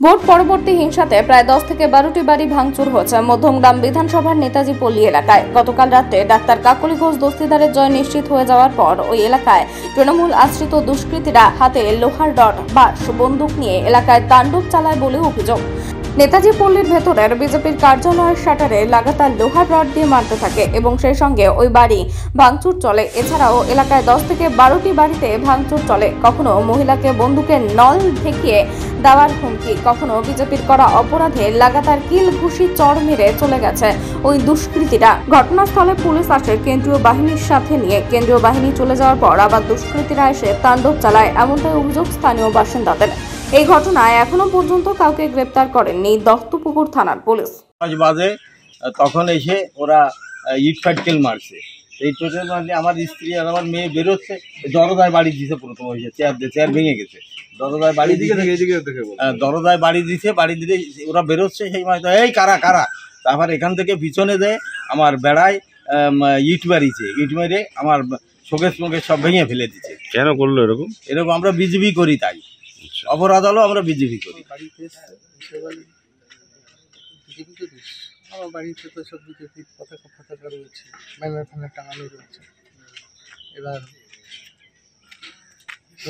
Vote পরবর্তী হিংসাতে প্রায় 10 থেকে 12টি বাড়ি ভাঙচুর হয়েছে মধ্যমগ্রাম বিধানসভার নেতাজি পল্লী এলাকায়। গতকাল রাতে ডাক্তার কাকলি ঘোষ দস্তিদারের জয় নিশ্চিত হয়ে যাওয়ার পর ওই এলাকায় তৃণমূল আশ্রিত দুষ্কৃতীরা হাতে লোহার রড বাঁশ বন্দুক নিয়ে এলাকায় তাণ্ডব চালায় বলে অভিযোগ। নেতাজি পল্লীর ভেতরের বিজেপির কার্যালয়ের শাটারে লাগাতার লোহার রড দিয়ে মারতে থাকে এবং সেই সঙ্গে ওই বাড়ি ভাঙচুর চলে। এছাড়াও এলাকায় 10 থেকে 12টি বাড়িতে ভাঙচুর চলে। কখনো মহিলাকে বন্দুকের নল ঠেকিয়ে দেওয়ার হুমকি, কখনো বিজেপির করা অপরাধে লাগাতার কিল ঘুষি চড় মেরে চলে গেছে ওই দুষ্কৃতীরা। ঘটনাস্থলে পুলিশ আসে কেন্দ্রীয় বাহিনীর সাথে নিয়ে। কেন্দ্রীয় বাহিনী চলে যাওয়ার পর আবার দুষ্কৃতীরা এসে তাণ্ডব চালায়, এমনটাই অভিযোগ স্থানীয় বাসিন্দাদের। এই ঘটনায় এখনো পর্যন্ত কাউকে গ্রেপ্তার করেননি দত্তপুকুর থানার পুলিশ। বাজে তখন এসে ওরা ইট ফাটকেল মারছে। এই টোটাল মানে আমার স্ত্রী আর আমার মেয়ে বেরোচ্ছে, দরজায় বাড়ি দিছে। প্রথম হয়েছে চেয়ার ভেঙে গেছে, দরজায় বাড়ি দিকে দরজায় বাড়ি দিছে। বাড়ি দিতে ওরা বেরোচ্ছে, সেই মাঝে এই কারা কারা। তারপর এখান থেকে পিছনে দেয় আমার বেড়ায় ইট মারিছে। ইট মেরে আমার শোকেস মোকেশ সব ভেঙে ফেলে দিচ্ছে। কেন করলো এরকম? এরকম আমরা বিজেপি করি, তাই অপরাধ হলো আমরা বিজেপি করি। আমার বাড়িতে তো সব বিজেপির পতাকা রয়েছে, ব্যানার ফ্যানার টাঙানো রয়েছে। এবার তো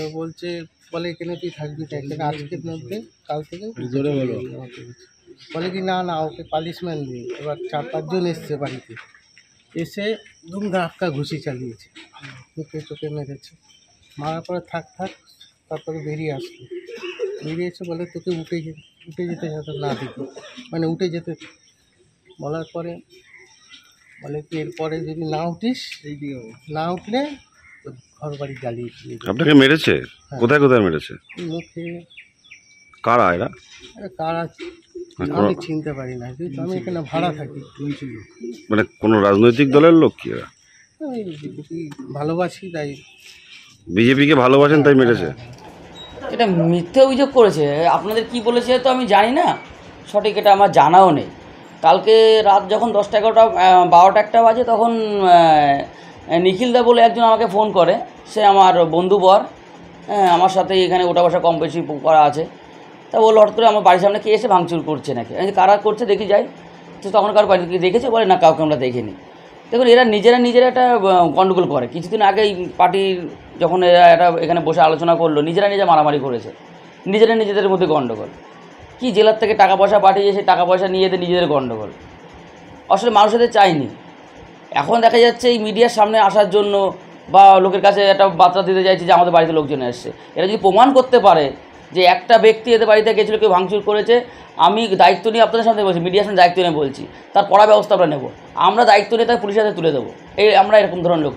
বলে এখানে তুই থাকবি না, এখানে আজকের মধ্যে কাল থেকে বলে কি না ওকে পানিশমেন্ট দিই। এবার 4-5 জন এসছে বাড়িতে, এসে ধাক্কা ঘুষি চালিয়েছে, মুখে চোখে মেরেছে। মারার পরে থাক তারপরে বেরিয়ে আসলো। বেরিয়েছে বলে তোকে উঠে যেতে না দেখি, মানে উঠে যেতে বলার পরে বলে কি এরপরে যদি না উঠলে ঘর বাড়ি জ্বালিয়ে দিয়ে। আপনাকে মেরেছে? কোথায় কোথায় মেরেছে? মুখে। কারা এরা? কারা আমি চিনতে পারি না, যেহেতু আমি এখানে ভাড়া থাকি। মানে কোনো রাজনৈতিক দলের লোক কি এরা? আমি বিজেপি ভালোবাসি, তাই। বিজেপিকে ভালোবাসেন তাই মেরেছে? এটা মিথ্যে অভিযোগ করেছে। আপনাদের কি বলেছে তো আমি জানি না, সঠিক এটা আমার জানাও নেই। কালকে রাত যখন 10টা 11টা 12টা 1টা বাজে তখন নিখিলদা বলে একজন আমাকে ফোন করে। সে আমার বন্ধু বর, আমার সাথে এখানে ওঠা বসা কম বেশি করা আছে। তা বললো হঠাৎ করে আমার বাড়ির সামনে কে এসে ভাঙচুর করছে নাকি। আমি কারা করছে দেখি যাই। তো তখন কারো বাড়ি দেখেছে? বলে না, কাউকে আমরা দেখিনি। দেখুন, এরা নিজেরা একটা গণ্ডগোল করে। কিছুদিন আগে এই পার্টির যখন এরা এখানে বসে আলোচনা করলো, নিজেরা মারামারি করেছে, নিজেদের মধ্যে গণ্ডগোল। কি জেলার থেকে টাকা পয়সা পাঠিয়ে সেই টাকা পয়সা নিয়ে নিজেদের গণ্ডগোল। আসলে মানুষের চাইনি। এখন দেখা যাচ্ছে এই মিডিয়ার সামনে আসার জন্য বা লোকের কাছে একটা বার্তা দিতে চাইছে যে আমাদের বাড়িতে লোকজন এসছে। এরা যদি প্রমাণ করতে পারে যে একটা ব্যক্তি এদের বাড়িতে গেছিলো, কেউ ভাঙচুর করেছে, আমি দায়িত্ব নিয়ে আপনাদের সামনে বলছি, মিডিয়ার সামনে দায়িত্ব নিয়ে বলছি, তার কড়া ব্যবস্থা আমরা নেব। আমরা দায়িত্ব নিয়ে তার পুলিশের হাতে তুলে দেবো। আমরা এরকম ধরনের লোক।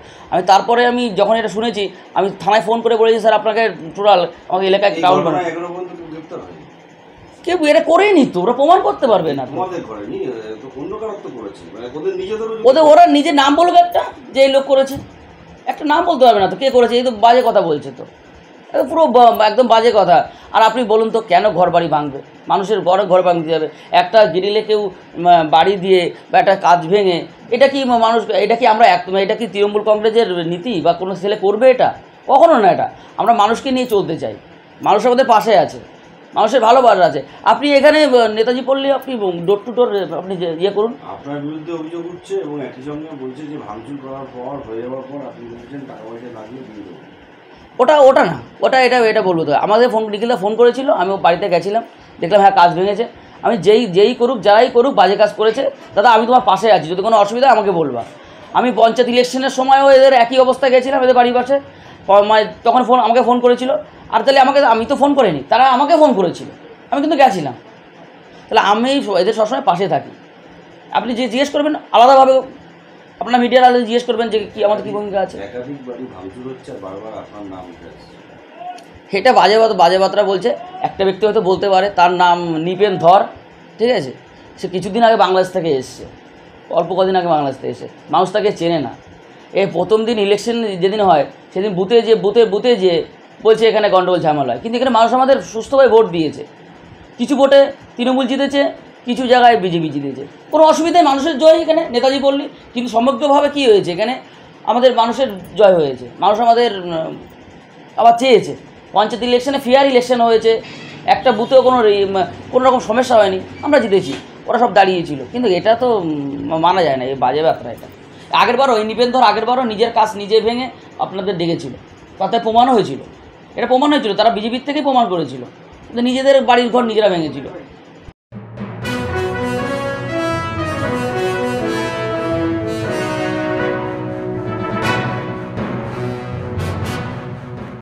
তারপরে আমি যখন এটা শুনেছি, আমি থানায় ফোন করে বলেছি, স্যার আপনাকে টোটাল আমাদের এলাকায় ক্রাউড কেউ এটা করেনি, তো ওরা প্রমাণ করতে পারবে না। ওরা নিজের নাম বলবে একটা, যে এই লোক করেছে, একটা নাম বলতে পারবে না তো কে করেছে। এই তো বাজে কথা বলছে, তো পুরো একদম বাজে কথা। আর আপনি বলুন তো, কেন ঘর বাড়ি ভাঙবে? মানুষের ঘর ভাঙতে যাবে? একটা গ্রিলে কেউ বাড়ি দিয়ে বা একটা কাজ ভেঙে, এটা কি মানুষ, এটা কি আমরা এটা কি তৃণমূল কংগ্রেসের নীতি বা কোনো ছেলে করবে? এটা কখনো না। এটা আমরা মানুষকে নিয়ে চলতে চাই, মানুষ আমাদের পাশে আছে, মানুষের ভালোবাসা আছে। আপনি এখানে নেতাজি পল্লী আপনি ডোর টু ডোর আপনি ইয়ে করুন। আপনার বিরুদ্ধে অভিযোগ উঠছে এবং একই সঙ্গে বলছে যে ভাঙচুর করার পর হয়ে যাওয়ার পর আপনি বলছেন টাকা পয়সা লাগিয়ে দিয়ে দেবো। ওটা না, এটা বলবো তো। আমাদের নিখিলদা ফোন করেছিল, আমি বাড়িতে গেছিলাম, দেখলাম হ্যাঁ কাজ ভেঙেছে। আমি যেই করুক, যারাই করুক, বাজে কাজ করেছে, দাদা আমি তোমার পাশে আছি, যদি কোনো অসুবিধা আমাকে বলবা। আমি পঞ্চায়েত ইলেকশনের সময়ও এদের একই অবস্থায় গেছিলাম, এদের বাড়ির পাশে। তখন আমাকে ফোন করেছিল। আর তাহলে আমি তো ফোন করিনি, তারা আমাকে ফোন করেছিল, আমি কিন্তু গেছিলাম। তাহলে আমি এদের সবসময় পাশে থাকি। আপনি যে জিজ্ঞেস করবেন আলাদাভাবে, আপনার মিডিয়ার আলাদা জিজ্ঞেস করবেন যে কি আমাদের কী ভূমিকা আছে। এটা বাজে বার্তা বলছে। একটা ব্যক্তি হয়তো বলতে পারে, তার নাম নিপেন ধর, ঠিক আছে। সে কিছুদিন আগে বাংলাদেশ থেকে এসছে, অল্প কদিন আগে বাংলাদেশ থেকে এসে, মানুষ তাকে চেনে না। এই প্রথম দিন ইলেকশন যেদিন হয়, সেদিন বুথে যে বলছে এখানে গন্ডগোল ঝামেলা হয়। কিন্তু এখানে মানুষ আমাদের সুস্থভাবে ভোট দিয়েছে। কিছু ভোটে তৃণমূল জিতেছে, কিছু জায়গায় বিজেপি জিতেছে। কোনো অসুবিধায় মানুষের জয় এখানে নেতাজি পল্লী। কিন্তু সমগ্রভাবে কী হয়েছে, এখানে আমাদের মানুষের জয় হয়েছে। মানুষ আমাদের আবার চেয়েছে। পঞ্চায়েত ইলেকশনে ফেয়ার ইলেকশন হয়েছে, একটা বুথেও কোনো রকম সমস্যা হয়নি, আমরা জিতেছি, ওরা সব দাঁড়িয়েছিল। কিন্তু এটা তো মানা যায় না, এই বাজে ব্যাপার। এটা আগেরবারও এই নিবেন্দর আগেরবারও নিজের কাজ নিজে ভেঙে আপনাদের ডেকেছিল, তাতে প্রমাণও হয়েছিল, এটা প্রমাণ হয়েছিল, তারা বিজেপির থেকেই প্রমাণ করেছিল, কিন্তু নিজেদের বাড়ির ঘর নিজেরা ভেঙেছিল।